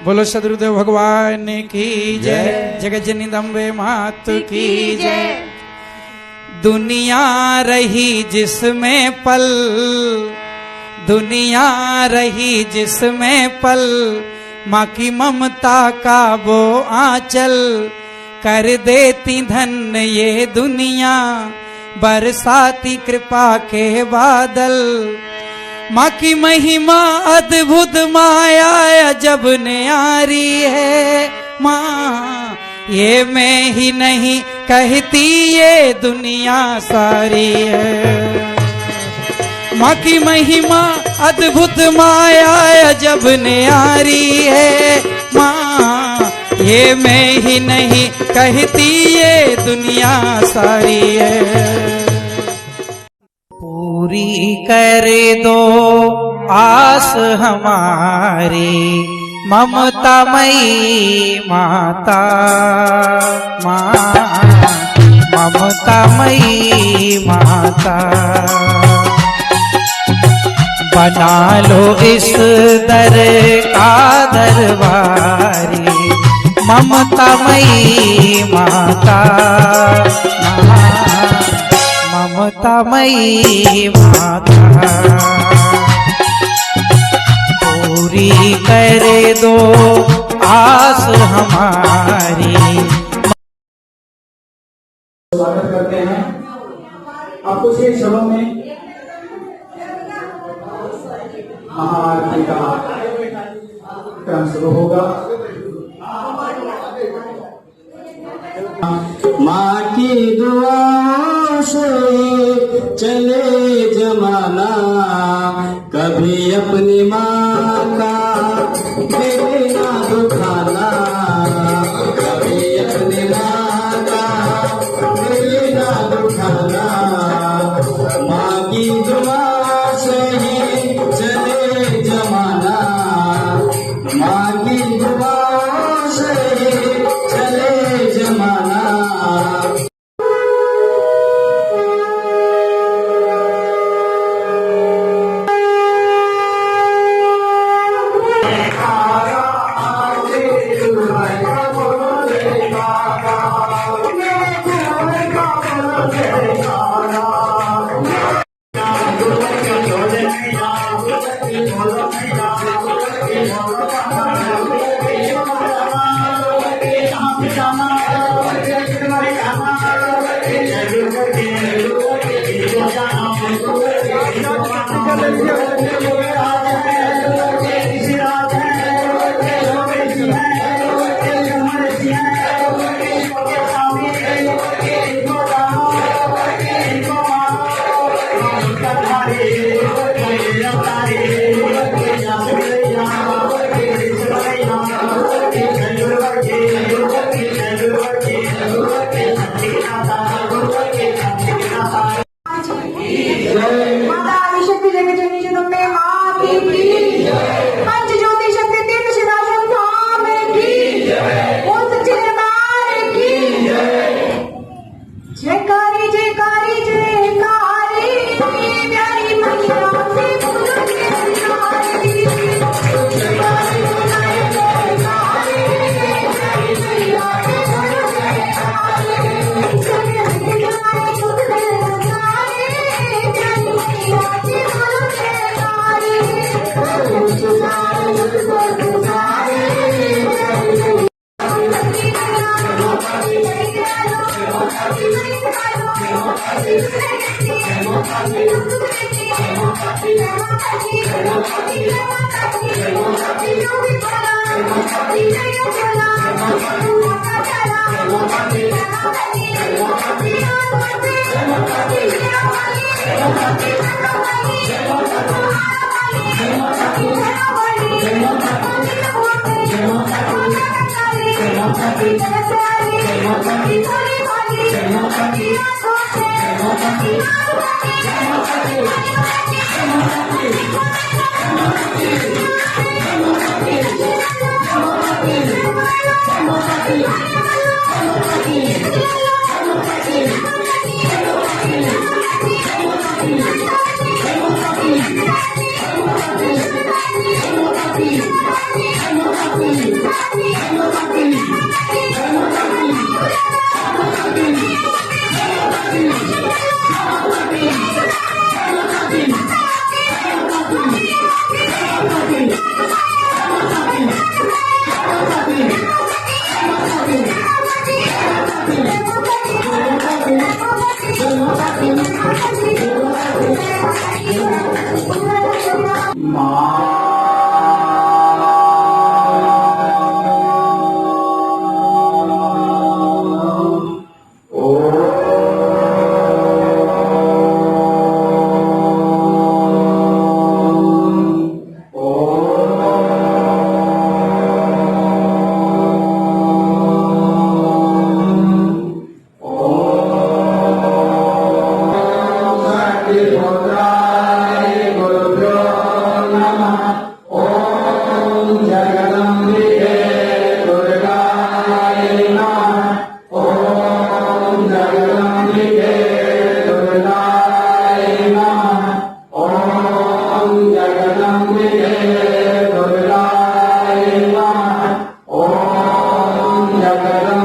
बोलो सदगुरुदेव भगवान की जय। जगज्जननी अम्बे मात की जय। दुनिया रही जिसमें पल, दुनिया रही जिसमें पल, माँ की ममता का वो आंचल कर देती धन्य ये दुनिया, बरसाती कृपा के बादल। माँ की महिमा अद्भुत माया अजब न्यारी है माँ, ये मैं ही नहीं कहती ये दुनिया सारी है। माँ की महिमा अद्भुत माया अजब न्यारी है माँ, ये मैं ही नहीं कहती ये दुनिया सारी है। पूरी कर दो आस हमारी ममतामयी माता, माँ ममतामयी माता। बना लो इस दर का दरबारी ममतामयी माता, ममतामयी माता। पूरी कर दो आस हमारी। स्वागत करते हैं आपको छह शब्दों में महाआरती का क्रम शुरू होगा। माँ की दुआ से चले जमाना, कभी अपनी माँ का दिल ना दुखाना, कभी अपनी माँ का दिल ना दुखाना। माँ की दुआ से ही चले जमाना, माँ की दुआ से ही चले जमाना। माता आदिशक्ति जगज्जननी जगदम्बे मात की जय। पंच ज्योति शक्ति तीर्थ शिवाश्रम धाम की जय। बोल सच्चे दरबार की जय। जयकारी जयकारी जयकारी, प्यारी मैया से बोलो जयकारी। जयकारी जयकारी जयकारी, प्यारी मैया से बोलो Thank you.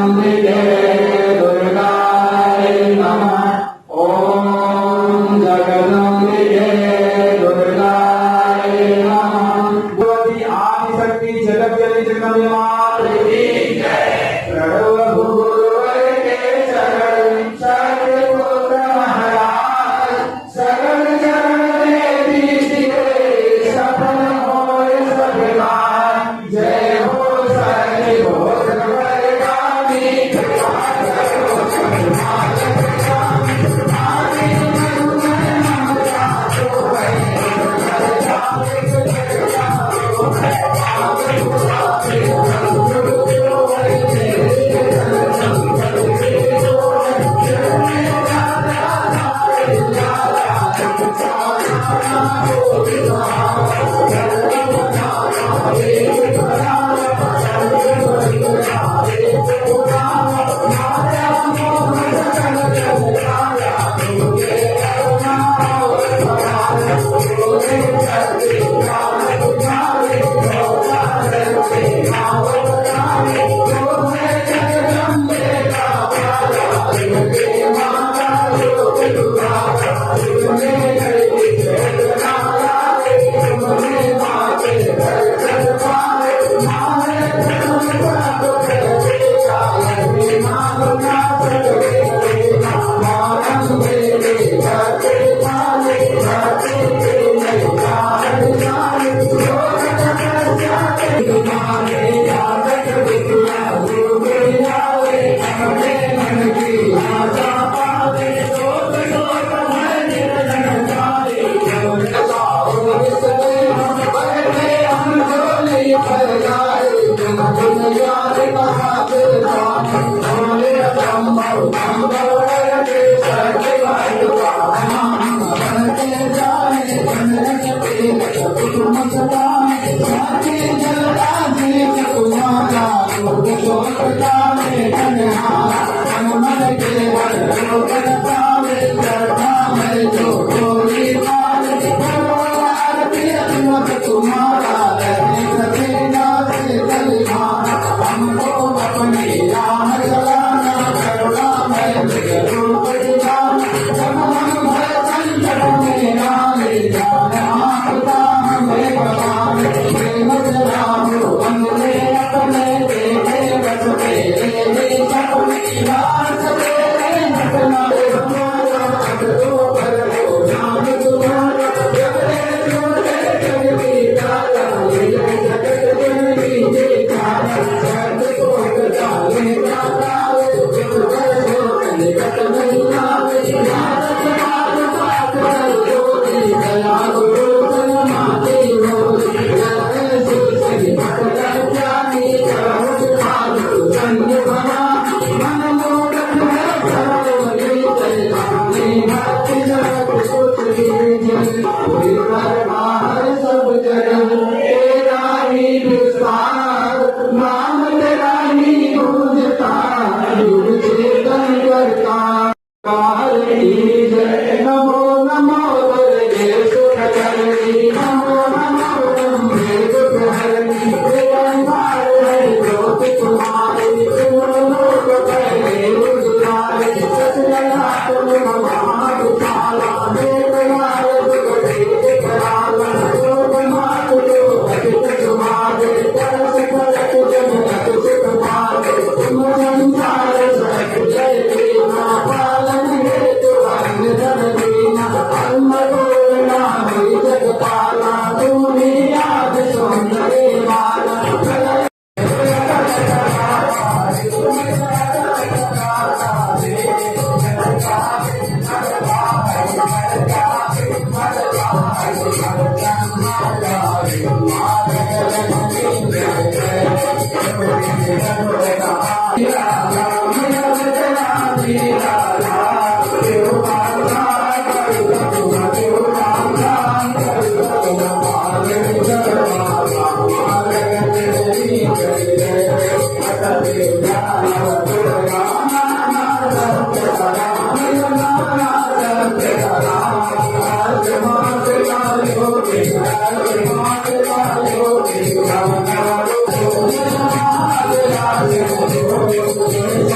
जगदम्बिके दुर्गायै नमः। ओम जगदम्बिके दुर्गायै नमः। भगवती आदिशक्ति जगत जननी जगदम्बे माता की जय। सर्वभूगोलवर के शरण शक्तिपुत्र महाराज सकल चरण देवी दिए सफल होय सब काम। जय हो सखी भोजपरगामी कृपा करो Thank you.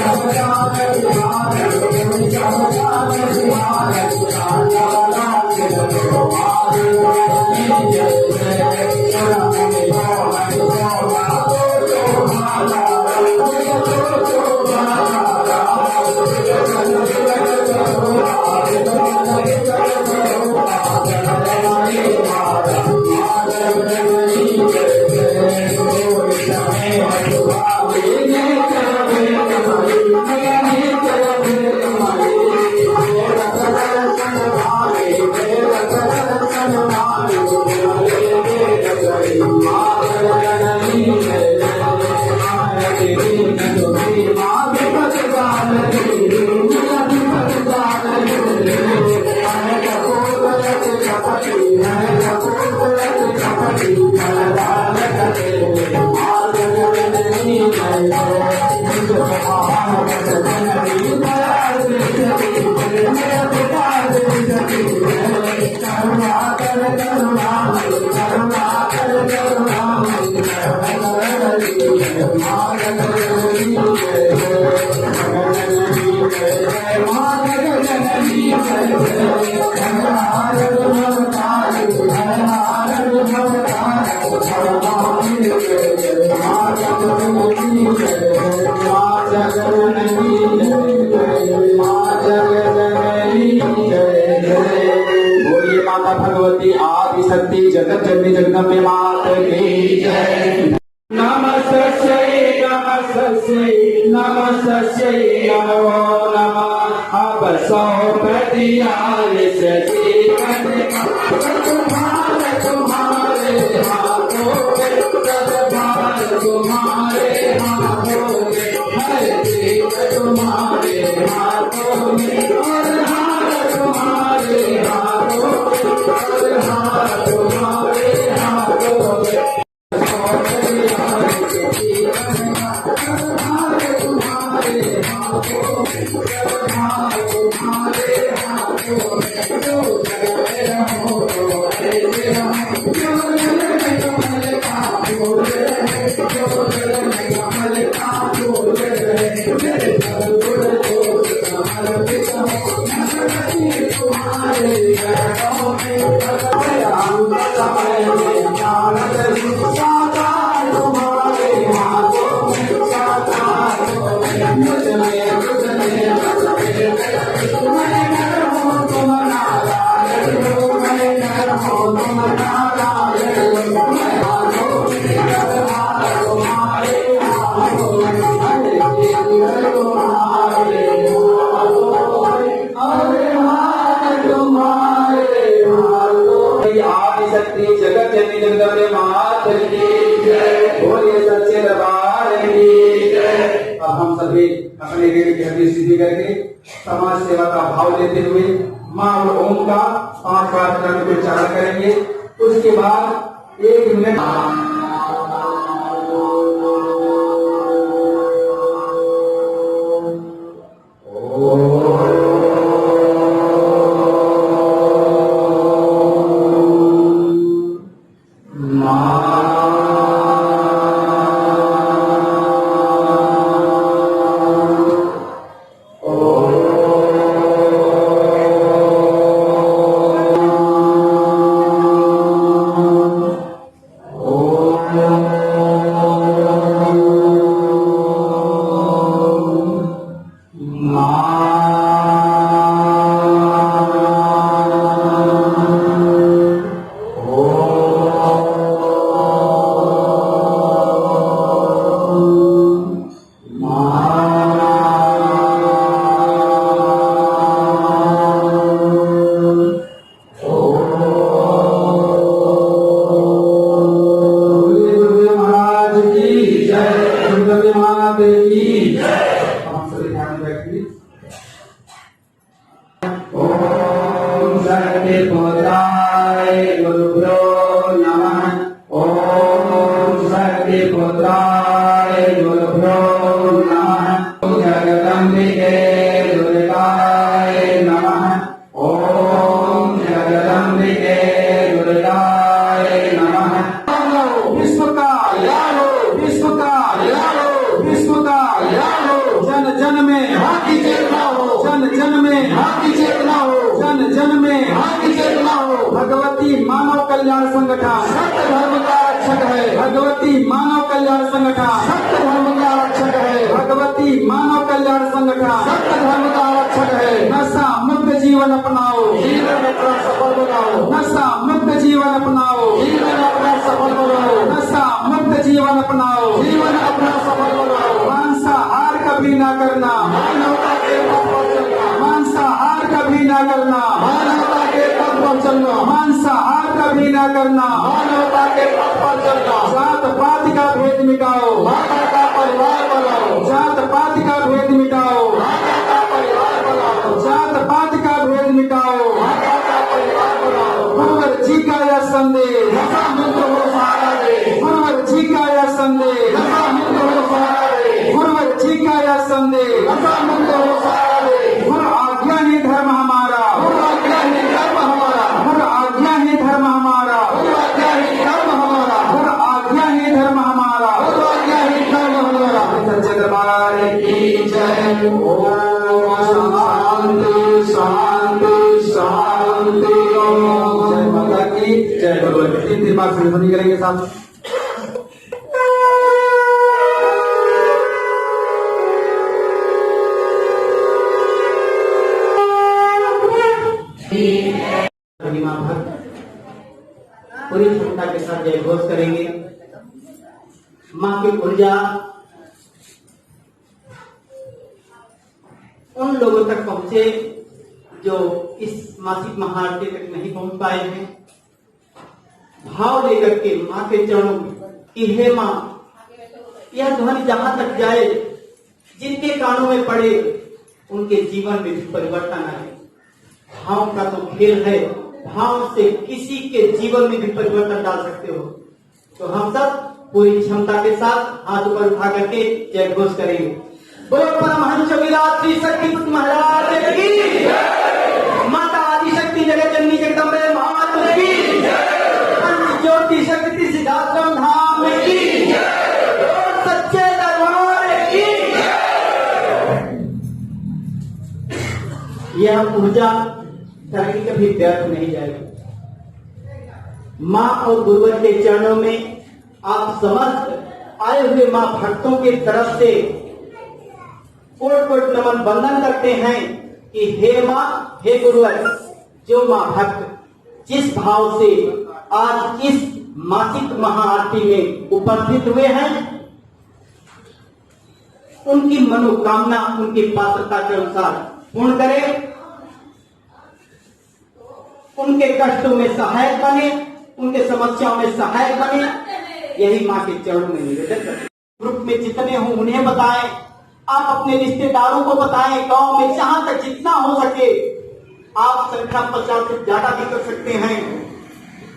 बोलिए माता भगवती आदि शक्ति जगत जननी जगदम्बे माता की जय। नमस्तस्यै नमस्तस्यै नमस्तस्यै नमो नमः। अब सौ प्रतियाल सजी तुम्हारे तुम्हारे हाथों में सदभार तुम्हारे हाथों में हर चीज तुम्हारे हाथों में और हार तुम्हारे हाथों में और हार तुम्हारे हाथों में जगत जननी जगदम्बे माता की जय। बोलिए सच्चे दरबार की जय। अब हम सभी अपने रीढ़ की हड्डी सीधी करके समाज सेवा का भाव लेते हुए मां और ओम का 5 बार करके उच्चारण करेंगे। उसके बाद 1 मिनट भगवती मानव कल्याण संगठन सत्य धर्म का रक्षक है। भगवती मानव कल्याण संगठन सत्य धर्म का रक्षक है। मानव कल्याण संगठन सत्य धर्म का आरक्षण है। नशा मुक्त जीवन अपनाओ, जीवन अपना सफल बनाओ, नशा मुक्त जीवन अपनाओ, जीवन अपना सफल बनाओ, नशा मुक्त जीवन अपनाओ, जीवन अपना सफल बनाओ। मांसाहार कभी ना करना, मानवता के पथ पर चलना, मांसाहार कभी ना करना, मानवता के पथ पर चलना, मांसाहार कभी ना करना, मानवता के पथ पर चलना। जात पात का भेद मिटाओ, माता का परिवार बनाओ, जात पात का भेद मिटाओ, माता का परिवार बनाओ, जात पात का भेद मिटाओ। माता का परिवार बनाओ। गुरुवर जी का यह संदेश, नशा मुक्त हो सहारा दे, गुरुवर जी का यह संदेश, नशा मुक्त हो सहारा दे, गुरुवर जी का यह संदेश। नशा मुक्त हो सहारा दे। गुरु आज्ञा ही धर्म हमारा, गुरु आज्ञा ही धर्म हमारा, गुरु आज्ञा ही धर्म हमारा, गुरु आज्ञा ही धर्म हमारा, गुरु आज्ञा ही धर्म हमारा। गुरु आज्ञा ही धर्म हमारा। सच्चे दरबार की जय। ओम शांति शांति शांति। जय माता की जय। गुरुवर की 3 बार ध्वनि करेंगे साहब। महिमा भक्त पूरी क्षमता के साथ जय घोष करेंगे। माँ की ऊर्जा उन लोगों तक पहुंचे जो इस मासिक महाआरती तक नहीं पहुंच पाए हैं। भाव लेकर के माँ के चरणों की हे माँ, यह ध्वनि जहां तक जाए, जिनके कानों में पड़े उनके जीवन में भी परिवर्तन आए। भाव का तो खेल है, भाव से किसी के जीवन में भी परिवर्तन डाल सकते हो। तो हम सब पूरी क्षमता के साथ हाथ ऊपर उठा करके जय घोष करेंगे। बोलो परमहंस विलासी शक्ति महाराज की, माता आदिशक्ति जगत जननी जगदम्बे मात की, पंच ज्योति शक्ति सिद्धाश्रम धाम की, सच्चे दरबार की। यह ऊर्जा कभी कभी व्यर्थ नहीं जाएगी। माँ और गुरुवर के चरणों में आप समस्त आए हुए माँ भक्तों की तरफ से कोट कोट नमन वंदन करते हैं कि हे माँ, हे गुरुवर, जो माँ भक्त जिस भाव से आज इस मासिक महाआरती में उपस्थित हुए हैं, उनकी मनोकामना उनकी पात्रता के अनुसार पूर्ण करें, उनके कष्टों में सहायक बने, उनके समस्याओं में सहायक बने। यही माँ के चरणों में निवेदन करें। ग्रुप में जितने हो उन्हें बताएं, आप अपने रिश्तेदारों को बताएं, गांव में जहां तक जितना हो सके आप संख्या 50 से ज्यादा भी कर सकते हैं।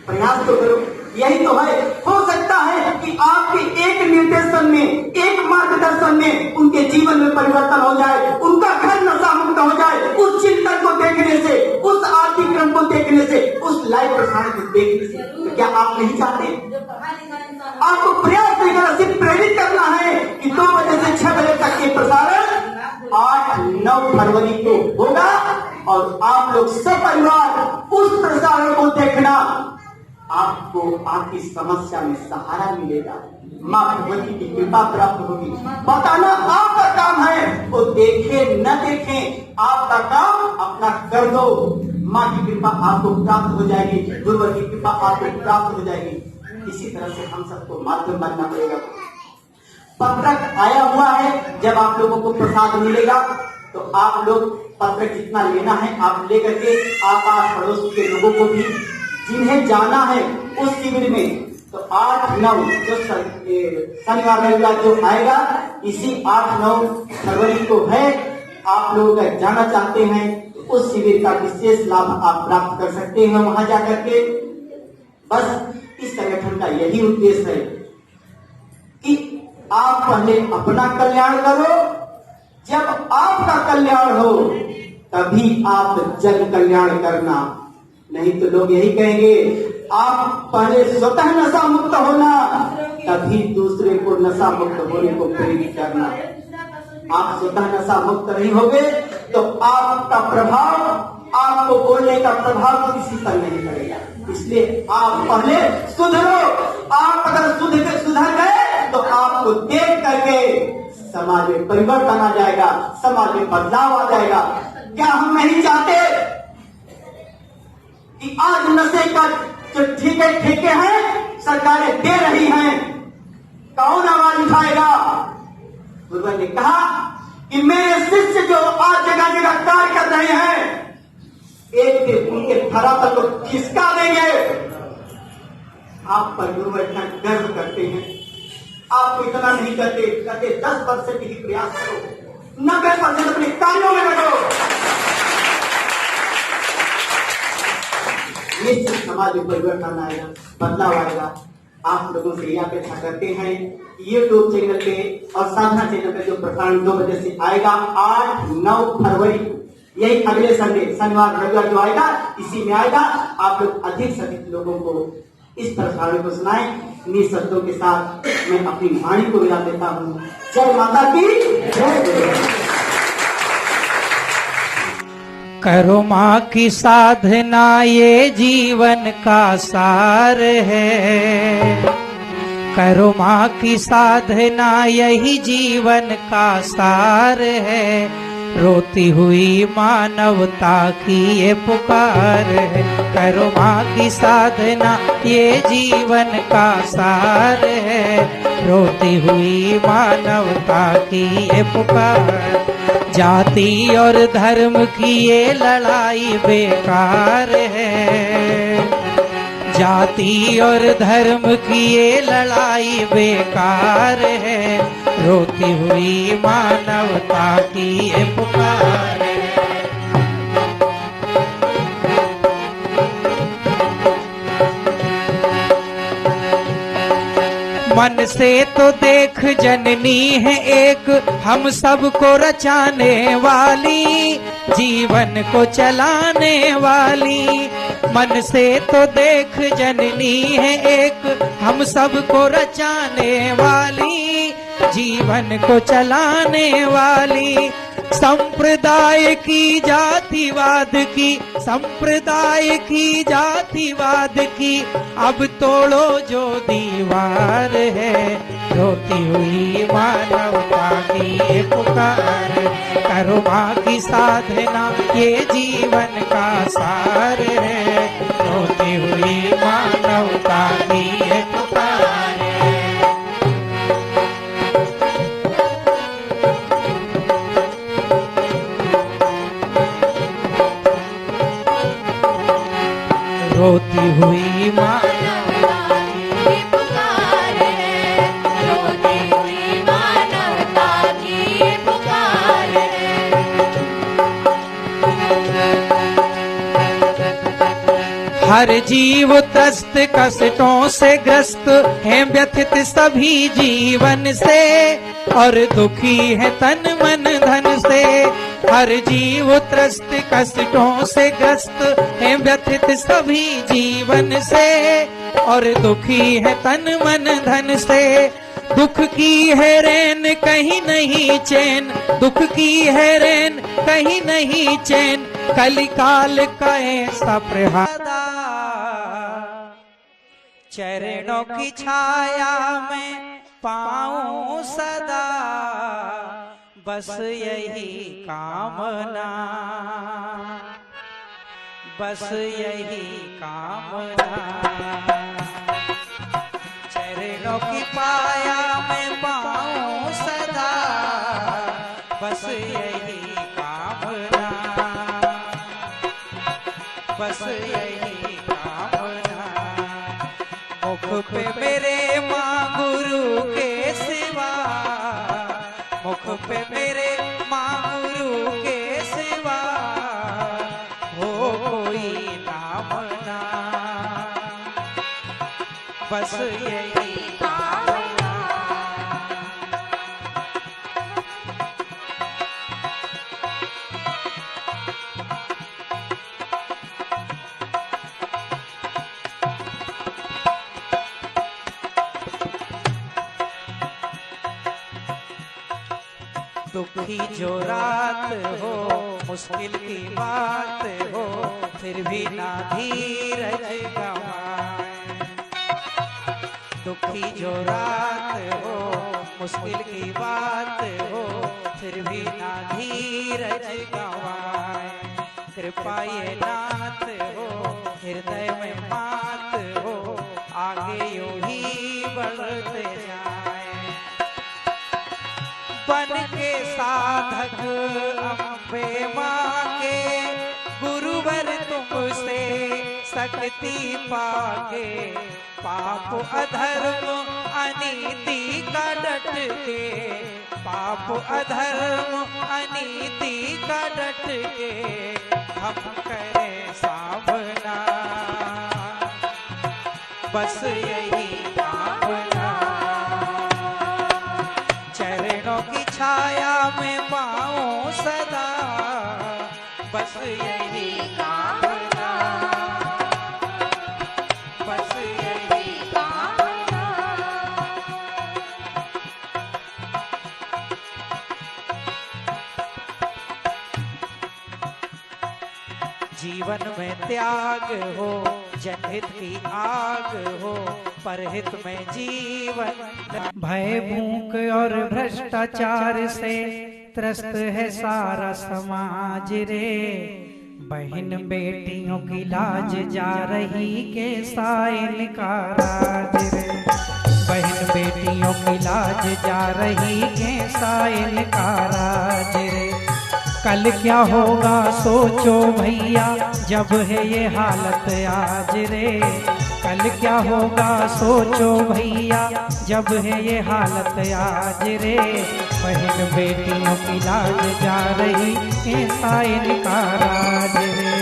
प्रयास तो करो, यही तो है। हो सकता है कि आपके एक निर्देशन में, एक मार्गदर्शन में उनके जीवन में परिवर्तन हो जाए, उनका घर नशा मुक्त हो जाए। उस चिंतन को देखने से, उस आरती क्रम को देखने से, उस लाइव प्रसारण को देखने से, तो क्या आप नहीं चाहते? आपको प्रयास नहीं करना, सिर्फ प्रेरित करना है कि 2 बजे से 6 बजे तक ये प्रसारण 8-9 फरवरी को होगा और आप लोग सब परिवार उस प्रसारण को देखना। आपको आपकी समस्या में सहारा मिलेगा, माँ भगवती की कृपा प्राप्त होगी। बताना आपका काम है, वो देखे न देखे, आपका काम अपना कर दो। माँ की कृपा आपको प्राप्त हो जाएगी, गुरुवर की कृपा आपको प्राप्त हो जाएगी। इसी तरह से हम सबको माध्यम बनना पड़ेगा। पत्रक आया हुआ है, जब आप लोगों को प्रसाद मिलेगा तो आप लोग पत्रक जितना लेना है आप लेकर के आस पड़ोस के लोगों को भी, जिन्हें जाना है उस शिविर में, तो 8-9 जो शनिवार रविवार जो आएगा, इसी 8-9 फरवरी को है। आप लोग जाना चाहते हैं तो उस शिविर का विशेष लाभ आप प्राप्त कर सकते हैं वहां जाकर के। बस इस संगठन का यही उद्देश्य है कि आप पहले अपना कल्याण करो, जब आपका कल्याण हो तभी आप जन कल्याण करना। नहीं तो लोग यही कहेंगे आप पहले स्वतः नशा मुक्त होना, तभी दूसरे को नशा मुक्त होने को प्रेरित करना। आप स्वतः नशा मुक्त नहीं होगे तो आपका प्रभाव, आपको बोलने का प्रभाव किसी पर नहीं पड़ेगा। इसलिए आप पहले सुधरो। आप अगर सुधर गए तो आपको देख करके समाज में परिवर्तन आ जाएगा, समाज में बदलाव आ जाएगा। क्या हम नहीं चाहते कि आज नशे का जो ठेके हैं सरकारें दे रही हैं, कौन आवाज उठाएगा? गुरुवर ने कहा कि मेरे शिष्य जो आज जगह जगह कार्य कर रहे हैं, एक दिन उनके धरातल को खिसका देंगे। आप पर गुरुवर इतना गर्व करते हैं, आपको इतना नहीं करते 10% ही प्रयास करो, 90% अपने कार्यों में लगो। निश्चित समाज में परिवर्तन आएगा, बदलाव आएगा। आप लोगों से यह अपेक्षा करते हैं कि यूट्यूब चैनल पे और साधना चैनल पे जो प्रसारण 2 बजे से आएगा 8-9 फरवरी, यही अगले संडे शनिवार रविवार जो आएगा इसी में आएगा। आप लोग अधिक से अधिक लोगों को इस प्रसारण को सुनाएं। इन्हीं शब्दों के साथ मैं अपनी वाणी को विराम देता हूँ। जय माता की जय। करो माँ की साधना ये जीवन का सार है, करो माँ की साधना यही जीवन का सार है। रोती हुई मानवता की ये पुकार है, करो माँ की साधना ये जीवन का सार है। रोती हुई मानवता की ये पुकार, जाति और धर्म की ये लड़ाई बेकार है, जाति और धर्म की ये लड़ाई बेकार है। रोती हुई मानवता की ये पुकार है। मन से तो देख जननी है एक हम सबको रचाने वाली, जीवन को चलाने वाली। मन से तो देख जननी है एक हम सबको रचाने वाली, जीवन को चलाने वाली। संप्रदाय की जातिवाद की, संप्रदाय की जातिवाद की अब तोड़ो जो दीवार है। रोती हुई मानवता की ये पुकार, करो माँ की साधना ये जीवन का सार है। रोती हुई मानवता की ये पुकार है। रोती हुई मानवता की पुकार है, रोती हुई मानवता की पुकार है। हर जीव त्रस्त कष्टों से ग्रस्त है, व्यथित सभी जीवन से और दुखी है तन मन धन से। हर जीव त्रस्त कष्टों से ग्रस्त है, व्यथित सभी जीवन से और दुखी है तन मन धन से। दुख की है रैन कहीं नहीं चैन, दुख की है रैन कहीं नहीं चैन। कलिकाल का ऐसा प्रहार, चरणों की छाया में पाऊं सदा, बस यही कामना, बस यही कामना। चरणों की पाया में पाऊं सदा, बस यही कामना, बस यही कामना। मुख पे मेरे माँ गुरु के सिवा, मुख पे मेरे माँ गुरु के सिवा हो कोई नाम ना, बस यही कामना। दुखी जो रात हो, मुश्किल की बात हो, फिर भी ना धीरज गवाए। दुखी जो रात हो, मुश्किल की बात हो फिर भी ना धीरज गवाए। कृपा ये नाथ हो हृदय में मात हो आगे यूं ही बढ़ते जाए। बन के साधक अम्बे माँ के गुरुवर तुमसे शक्ति पाके पाप अधर्म अनीति का डट के पाप अधर्म अनीति का डट के हम करें सामना बस यही कामना। चरणों की छाया में पाऊं सदा बस यही कामना बस यही कामना। जीवन में त्याग हो जनहित की आग हो परहित में जीवन। भय भूख और भ्रष्टाचार से त्रस्त है सारा समाज रे। बहन बेटियों की लाज जा रही कैसा इनका राज रे। बहन बेटियों की लाज जा रही कैसा इनका राज रे। कल क्या होगा सोचो भैया जब है ये हालत आज रे। कल क्या होगा सोचो भैया जब है ये हालत आज रे। बहन बेटियों की लाज जा रही कैसा इनका राज रे।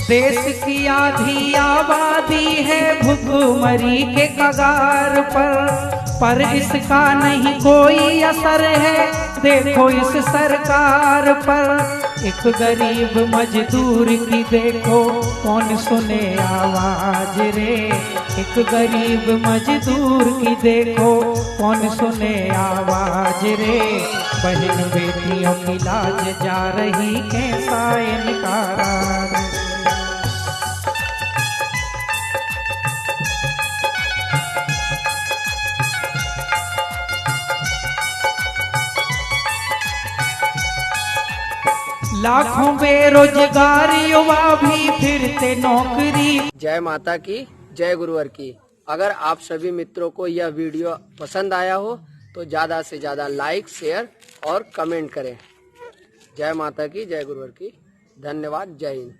देश की आधी आबादी है भुखमरी के कगार पर इसका नहीं कोई असर है देखो इस सरकार पर। एक गरीब मजदूर की देखो कौन सुने आवाज रे। एक गरीब मजदूर की देखो कौन सुने आवाज रे। बहन बेटियों की लाज जा रही कैसा इनका राज। लाखों बेरोजगार युवा भी फिरते नौकरी। जय माता की जय गुरुवर की। अगर आप सभी मित्रों को यह वीडियो पसंद आया हो तो ज्यादा से ज्यादा लाइक शेयर और कमेंट करें। जय माता की जय गुरुवर की। धन्यवाद। जय हिंद।